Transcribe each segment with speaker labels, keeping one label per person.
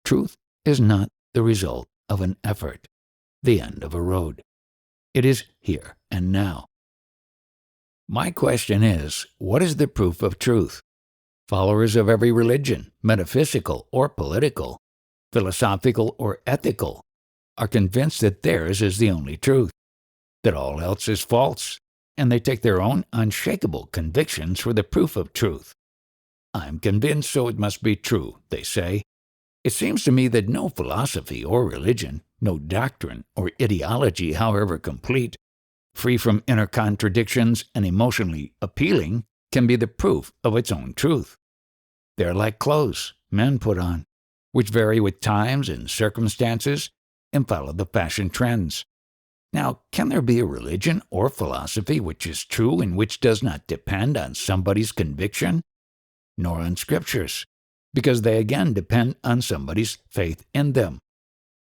Speaker 1: truth is not the result of an effort, the end of a road. It is here and now. My question is, what is the proof of truth? Followers of every religion, metaphysical or political, philosophical or ethical, are convinced that theirs is the only truth, that all else is false, and they take their own unshakable convictions for the proof of truth. I'm convinced, so it must be true, they say. It seems to me that no philosophy or religion, no doctrine or ideology, however complete, free from inner contradictions and emotionally appealing, can be the proof of its own truth. They're like clothes men put on, which vary with times and circumstances and follow the fashion trends. Now, can there be a religion or philosophy which is true and which does not depend on somebody's conviction, nor on scriptures, because they again depend on somebody's faith in them?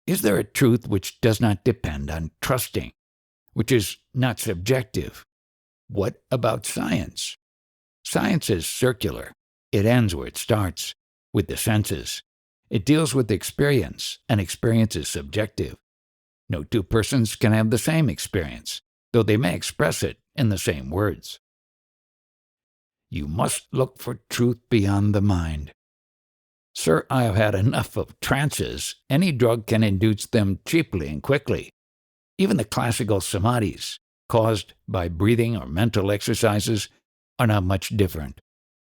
Speaker 1: Is there a truth which does not depend on trusting, which is not subjective? What about science? Science is circular. It ends where it starts, with the senses. It deals with experience, and experience is subjective. No two persons can have the same experience, though they may express it in the same words. You must look for truth beyond the mind. Sir, I have had enough of trances. Any drug can induce them cheaply and quickly. Even the classical samadhis, caused by breathing or mental exercises, are not much different.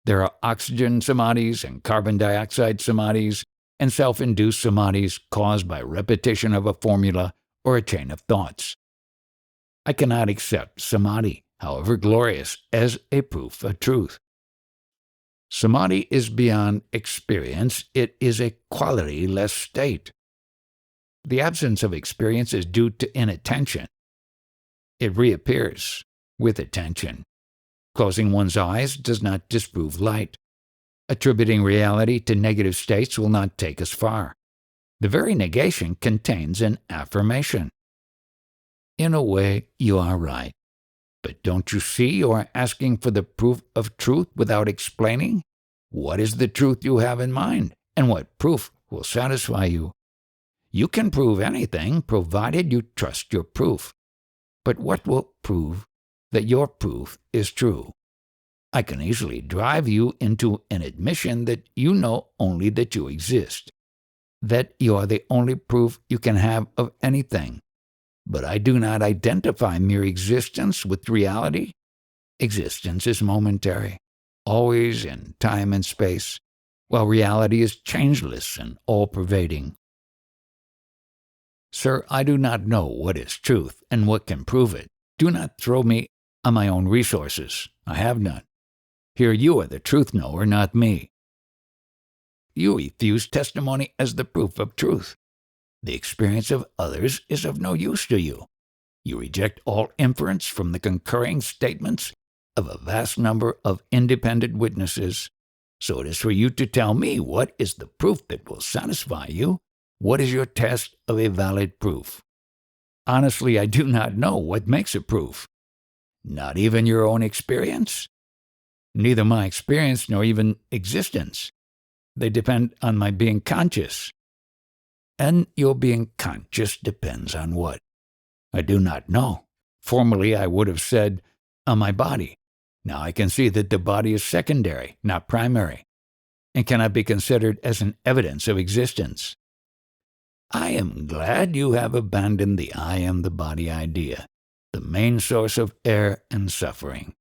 Speaker 1: There are oxygen samadhis and carbon dioxide samadhis, and self-induced samadhis caused by repetition of a formula or a chain of thoughts. I cannot accept samadhi, however glorious, as a proof of truth. Samadhi is beyond experience. It is a quality-less state. The absence of experience is due to inattention. It reappears with attention. Closing one's eyes does not disprove light. Attributing reality to negative states will not take us far. The very negation contains an affirmation. In a way, you are right. But don't you see you are asking for the proof of truth without explaining? What is the truth you have in mind, and what proof will satisfy you? You can prove anything, provided you trust your proof. But what will prove that your proof is true? I can easily drive you into an admission that you know only that you exist, that you are the only proof you can have of anything. But I do not identify mere existence with reality. Existence is momentary, always in time and space, while reality is changeless and all-pervading. Sir, I do not know what is truth and what can prove it. Do not throw me on my own resources. I have none. Here you are the truth-knower, not me. You refuse testimony as the proof of truth. The experience of others is of no use to you. You reject all inference from the concurring statements of a vast number of independent witnesses. So it is for you to tell me what is the proof that will satisfy you. What is your test of a valid proof? Honestly, I do not know what makes a proof. Not even your own experience? Neither my experience nor even existence. They depend on my being conscious. And your being conscious depends on what? I do not know. Formerly I would have said, on my body. Now I can see that the body is secondary, not primary, and cannot be considered as an evidence of existence. I am glad you have abandoned the I am the body idea, the main source of error and suffering.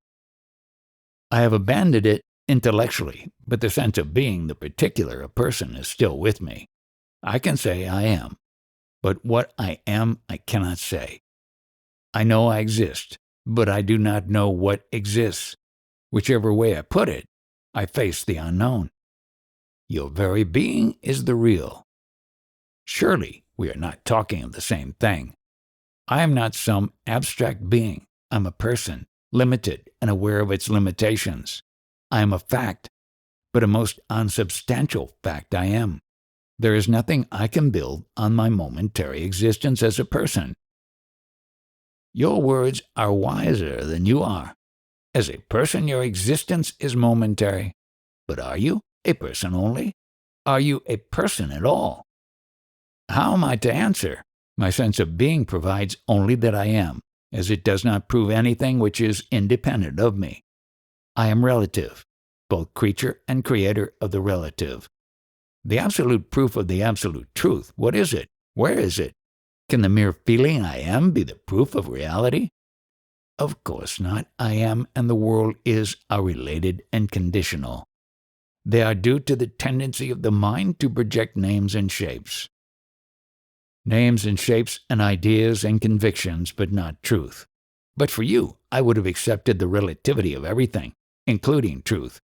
Speaker 1: I have abandoned it intellectually, but the sense of being the particular a person is still with me. I can say I am, but what I am I cannot say. I know I exist, but I do not know what exists. Whichever way I put it, I face the unknown. Your very being is the real. Surely we are not talking of the same thing. I am not some abstract being. I'm a person, limited and aware of its limitations. I am a fact, but a most unsubstantial fact I am. There is nothing I can build on my momentary existence as a person. Your words are wiser than you are. As a person, your existence is momentary. But are you a person only? Are you a person at all? How am I to answer? My sense of being provides only that I am, as it does not prove anything which is independent of me. I am relative, both creature and creator of the relative. The absolute proof of the absolute truth, what is it? Where is it? Can the mere feeling I am be the proof of reality? Of course not. I am and the world are related and conditional. They are due to the tendency of the mind to project names and shapes. Names and shapes and ideas and convictions, but not truth. But for you, I would have accepted the relativity of everything, including truth,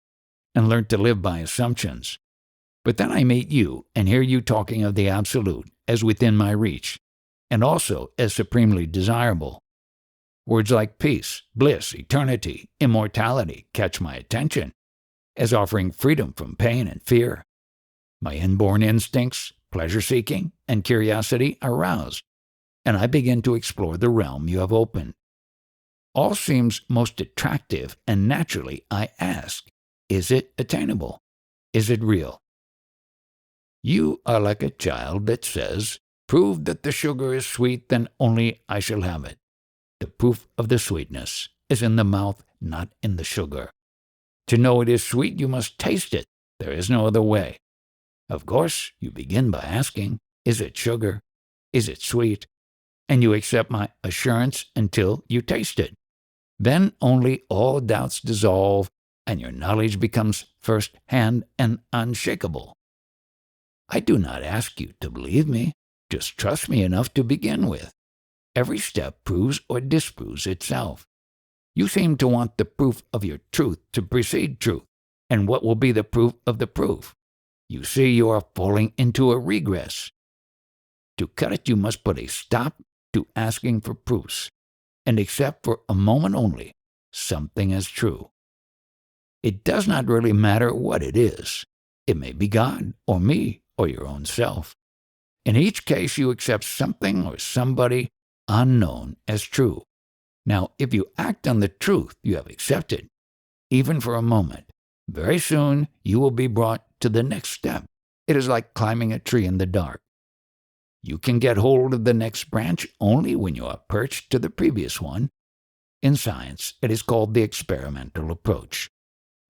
Speaker 1: and learned to live by assumptions. But then I meet you and hear you talking of the absolute as within my reach, and also as supremely desirable. Words like peace, bliss, eternity, immortality catch my attention, as offering freedom from pain and fear. My inborn instincts, pleasure-seeking, and curiosity are roused, and I begin to explore the realm you have opened. All seems most attractive, and naturally I ask, is it attainable? Is it real? You are like a child that says, "Prove that the sugar is sweet, then only I shall have it." The proof of the sweetness is in the mouth, not in the sugar. To know it is sweet, you must taste it. There is no other way. Of course, you begin by asking, is it sugar? Is it sweet? And you accept my assurance until you taste it. Then only all doubts dissolve, and your knowledge becomes first-hand and unshakable. I do not ask you to believe me. Just trust me enough to begin with. Every step proves or disproves itself. You seem to want the proof of your truth to precede truth, and what will be the proof of the proof? You see you are falling into a regress. To cut it, you must put a stop to asking for proofs, and accept for a moment only something as true. It does not really matter what it is. It may be God, or me, or your own self. In each case, you accept something or somebody unknown as true. Now, if you act on the truth you have accepted, even for a moment, very soon you will be brought to the next step. It is like climbing a tree in the dark. You can get hold of the next branch only when you are perched to the previous one. In science, it is called the experimental approach.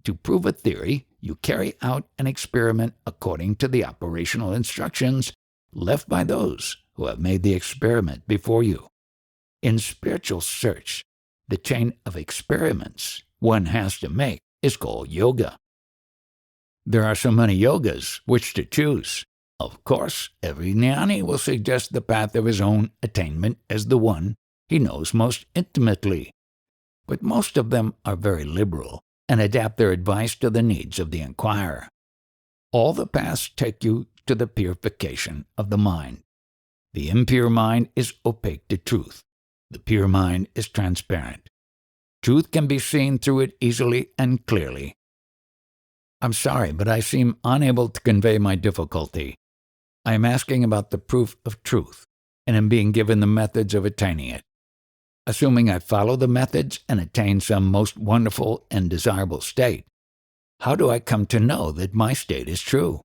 Speaker 1: To prove a theory, you carry out an experiment according to the operational instructions left by those who have made the experiment before you. In spiritual search, the chain of experiments one has to make is called yoga. There are so many yogas which to choose. Of course, every jnani will suggest the path of his own attainment as the one he knows most intimately. But most of them are very liberal and adapt their advice to the needs of the inquirer. All the paths take you to the purification of the mind. The impure mind is opaque to truth. The pure mind is transparent. Truth can be seen through it easily and clearly. I'm sorry, but I seem unable to convey my difficulty. I am asking about the proof of truth, and am being given the methods of attaining it. Assuming I follow the methods and attain some most wonderful and desirable state, how do I come to know that my state is true?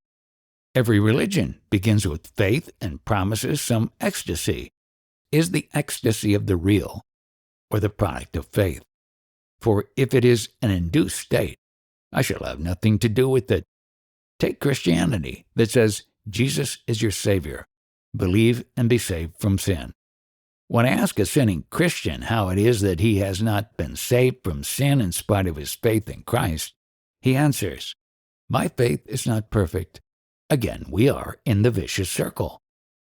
Speaker 1: Every religion begins with faith and promises some ecstasy. Is the ecstasy of the real, or the product of faith? For if it is an induced state, I shall have nothing to do with it. Take Christianity that says Jesus is your Savior. Believe and be saved from sin. When I ask a sinning Christian how it is that he has not been saved from sin in spite of his faith in Christ, he answers, "My faith is not perfect." Again, we are in the vicious circle.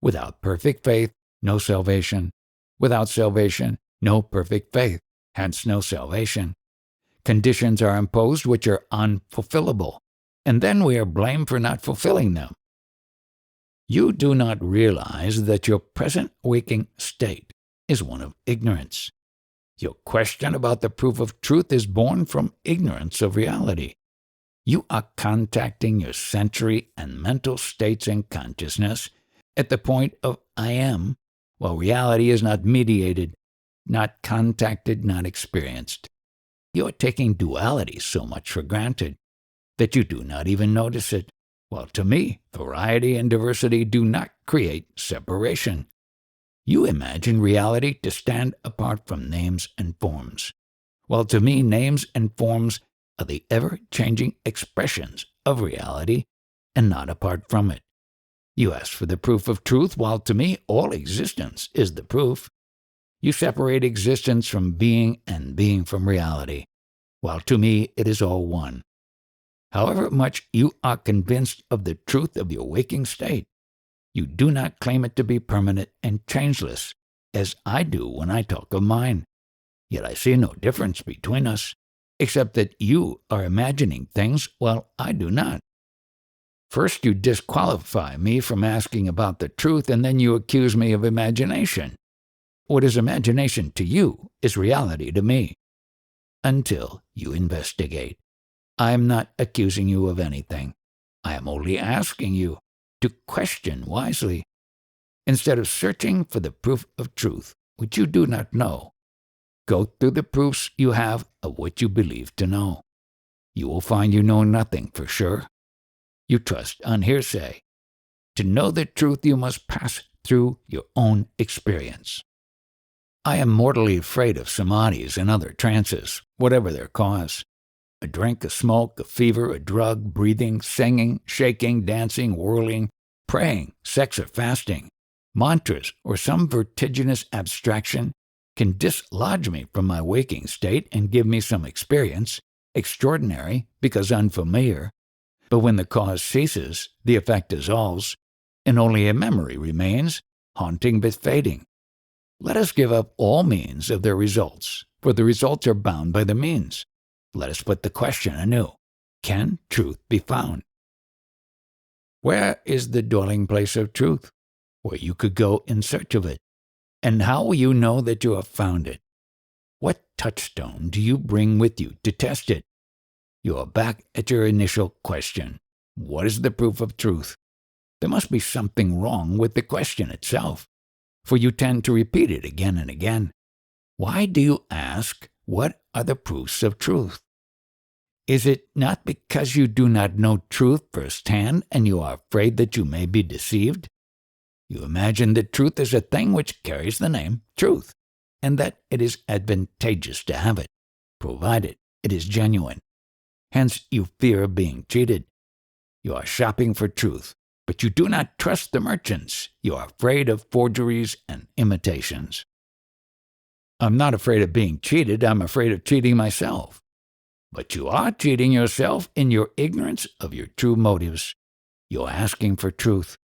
Speaker 1: Without perfect faith, no salvation. Without salvation, no perfect faith, hence no salvation. Conditions are imposed which are unfulfillable, and then we are blamed for not fulfilling them. You do not realize that your present waking state is one of ignorance. Your question about the proof of truth is born from ignorance of reality. You are contacting your sensory and mental states in consciousness at the point of I am, while reality is not mediated, not contacted, not experienced. You are taking duality so much for granted that you do not even notice it, Well, to me, variety and diversity do not create separation. You imagine reality to stand apart from names and forms. While to me, names and forms are the ever-changing expressions of reality and not apart from it. You ask for the proof of truth, while to me, all existence is the proof. You separate existence from being and being from reality, while to me, it is all one. However much you are convinced of the truth of your waking state, you do not claim it to be permanent and changeless, as I do when I talk of mine. Yet I see no difference between us, except that you are imagining things while I do not. First you disqualify me from asking about the truth, and then you accuse me of imagination. What is imagination to you is reality to me. Until you investigate. I am not accusing you of anything. I am only asking you to question wisely. Instead of searching for the proof of truth, which you do not know, go through the proofs you have of what you believe to know. You will find you know nothing for sure. You trust on hearsay. To know the truth, you must pass through your own experience. I am mortally afraid of samadhis and other trances, whatever their cause. A drink, a smoke, a fever, a drug, breathing, singing, shaking, dancing, whirling, praying, sex or fasting, mantras, or some vertiginous abstraction can dislodge me from my waking state and give me some experience, extraordinary because unfamiliar. But when the cause ceases, the effect dissolves, and only a memory remains, haunting but fading. Let us give up all means of their results, for the results are bound by the means. Let us put the question anew. Can truth be found? Where is the dwelling place of truth, where you could go in search of it? And how will you know that you have found it? What touchstone do you bring with you to test it? You are back at your initial question. What is the proof of truth? There must be something wrong with the question itself, for you tend to repeat it again and again. Why do you ask, what are the proofs of truth? Is it not because you do not know truth firsthand and you are afraid that you may be deceived? You imagine that truth is a thing which carries the name truth, and that it is advantageous to have it, provided it is genuine. Hence you fear being cheated. You are shopping for truth, but you do not trust the merchants. You are afraid of forgeries and imitations. I'm not afraid of being cheated. I'm afraid of cheating myself. But you are cheating yourself in your ignorance of your true motives. You are asking for truth,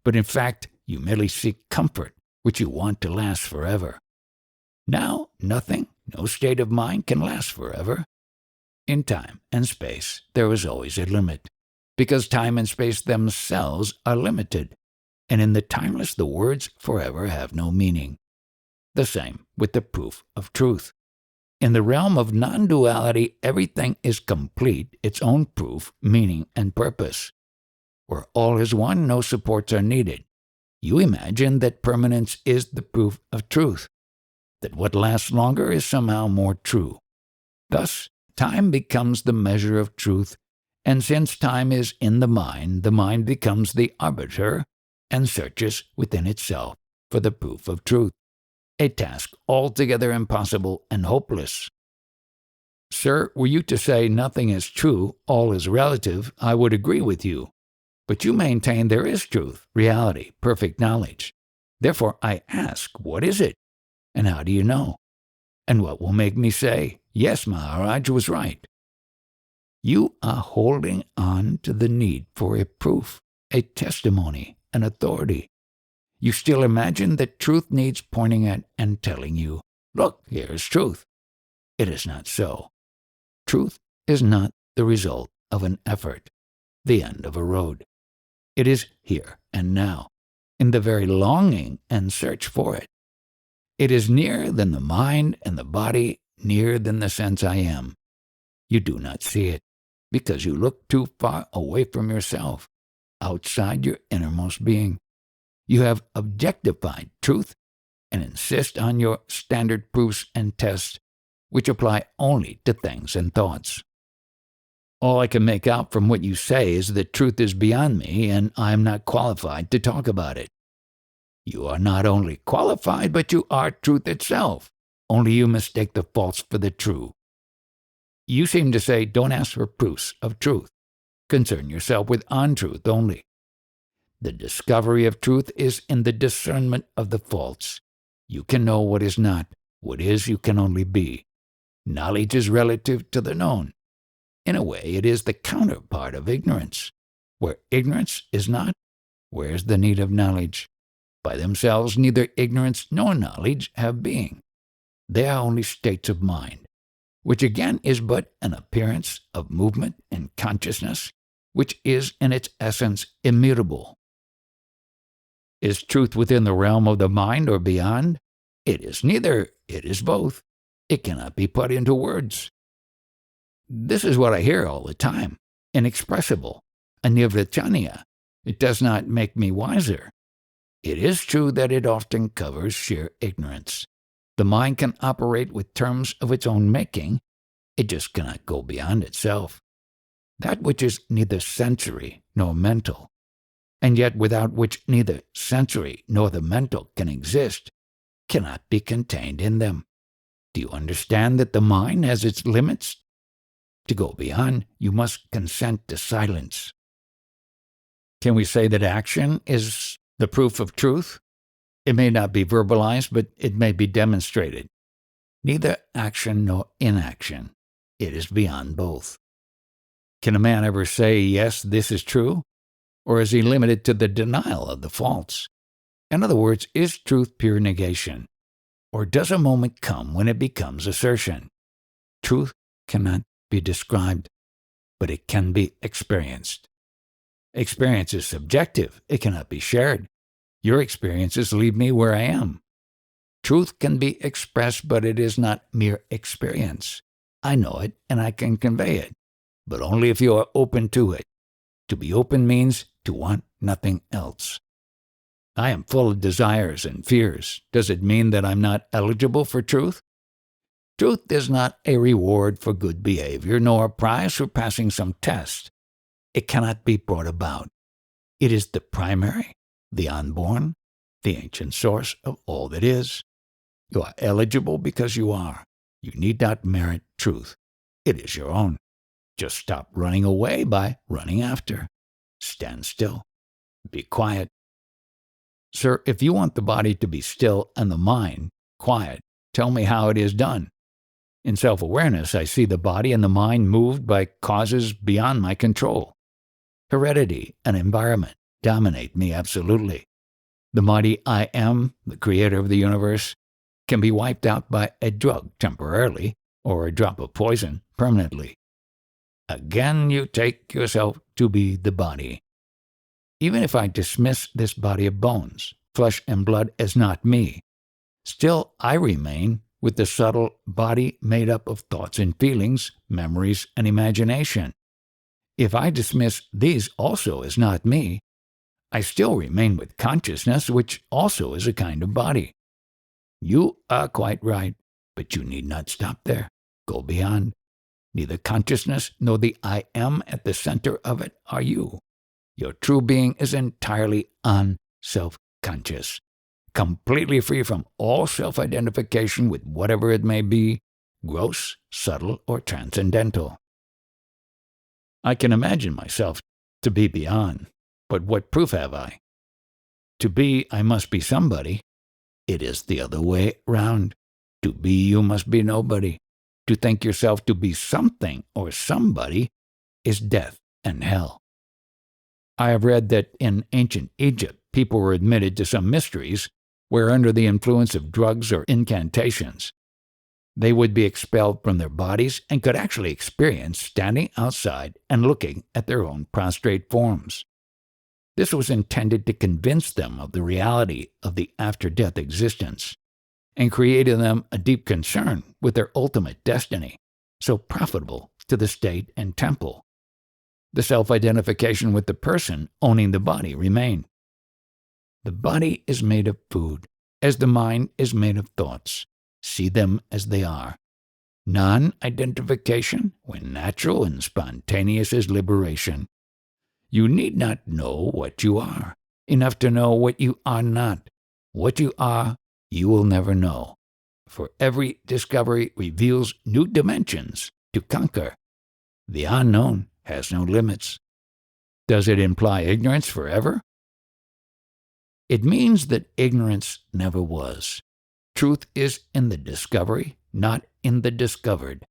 Speaker 1: but in fact, you merely seek comfort, which you want to last forever. Now, nothing, no state of mind can last forever. In time and space, there is always a limit, because time and space themselves are limited, and in the timeless the words forever have no meaning. The same with the proof of truth. In the realm of non-duality, everything is complete, its own proof, meaning, and purpose. Where all is one, no supports are needed. You imagine that permanence is the proof of truth, that what lasts longer is somehow more true. Thus, time becomes the measure of truth, and since time is in the mind becomes the arbiter and searches within itself for the proof of truth, a task altogether impossible and hopeless. Sir, were you to say nothing is true, all is relative, I would agree with you. But you maintain there is truth, reality, perfect knowledge. Therefore I ask, what is it? And how do you know? And what will make me say, yes, Maharaj was right? You are holding on to the need for a proof, a testimony, an authority. You still imagine that truth needs pointing at and telling you, look, here is truth. It is not so. Truth is not the result of an effort, the end of a road. It is here and now, in the very longing and search for it. It is nearer than the mind and the body, nearer than the sense I am. You do not see it, because you look too far away from yourself, outside your innermost being. You have objectified truth and insist on your standard proofs and tests, which apply only to things and thoughts. All I can make out from what you say is that truth is beyond me, and I am not qualified to talk about it. You are not only qualified, but you are truth itself. Only you mistake the false for the true. You seem to say, don't ask for proofs of truth. Concern yourself with untruth only. The discovery of truth is in the discernment of the false. You can know what is not. What is, you can only be. Knowledge is relative to the known. In a way, it is the counterpart of ignorance. Where ignorance is not, where is the need of knowledge? By themselves, neither ignorance nor knowledge have being. They are only states of mind, which again is but an appearance of movement and consciousness, which is in its essence immutable. Is truth within the realm of the mind or beyond? It is neither, it is both. It cannot be put into words. This is what I hear all the time, inexpressible, a nirvachaniya. It does not make me wiser. It is true that it often covers sheer ignorance. The mind can operate with terms of its own making. It just cannot go beyond itself. That which is neither sensory nor mental, and yet without which neither sensory nor the mental can exist, cannot be contained in them. Do you understand that the mind has its limits? To go beyond, you must consent to silence. Can we say that action is the proof of truth? It may not be verbalized, but it may be demonstrated. Neither action nor inaction. It is beyond both. Can a man ever say, yes, this is true? Or is he limited to the denial of the false? In other words, is truth pure negation? Or does a moment come when it becomes assertion? Truth cannot be described, but it can be experienced. Experience is subjective. It cannot be shared. Your experiences leave me where I am. Truth can be expressed, but it is not mere experience. I know it, and I can convey it, but only if you are open to it. To be open means to want nothing else. I am full of desires and fears. Does it mean that I'm not eligible for truth? Truth is not a reward for good behavior, nor a prize for passing some test. It cannot be brought about. It is the primary, the unborn, the ancient source of all that is. You are eligible because you are. You need not merit truth. It is your own. Just stop running away by running after. Stand still. Be quiet. Sir, if you want the body to be still and the mind quiet, tell me how it is done. In self-awareness, I see the body and the mind moved by causes beyond my control. Heredity and environment dominate me absolutely. The mighty I am, the creator of the universe, can be wiped out by a drug temporarily or a drop of poison permanently. Again, you take yourself to be the body. Even if I dismiss this body of bones, flesh and blood as not me, still I remain with the subtle body made up of thoughts and feelings, memories and imagination. If I dismiss these also as not me, I still remain with consciousness, which also is a kind of body. You are quite right, but you need not stop there. Go beyond. Neither consciousness nor the I am at the center of it are you. Your true being is entirely unself-conscious, completely free from all self-identification with whatever it may be, gross, subtle, or transcendental. I can imagine myself to be beyond, but what proof have I? To be, I must be somebody. It is the other way round. To be, you must be nobody. To think yourself to be something or somebody is death and hell. I have read that in ancient Egypt, people were admitted to some mysteries where under the influence of drugs or incantations, they would be expelled from their bodies and could actually experience standing outside and looking at their own prostrate forms. This was intended to convince them of the reality of the after-death existence and create in them a deep concern with their ultimate destiny, so profitable to the state and temple. The self-identification with the person owning the body remained. The body is made of food, as the mind is made of thoughts. See them as they are. Non-identification, when natural and spontaneous, is liberation. You need not know what you are, enough to know what you are not. What you are, you will never know. For every discovery reveals new dimensions to conquer. The unknown has no limits. Does it imply ignorance forever? It means that ignorance never was. Truth is in the discovery, not in the discovered.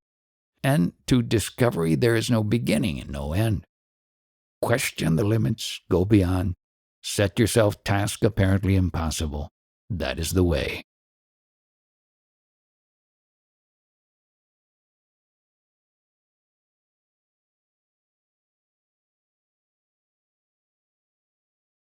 Speaker 1: And to discovery there is no beginning and no end. Question the limits, go beyond. Set yourself tasks apparently impossible. That is the way.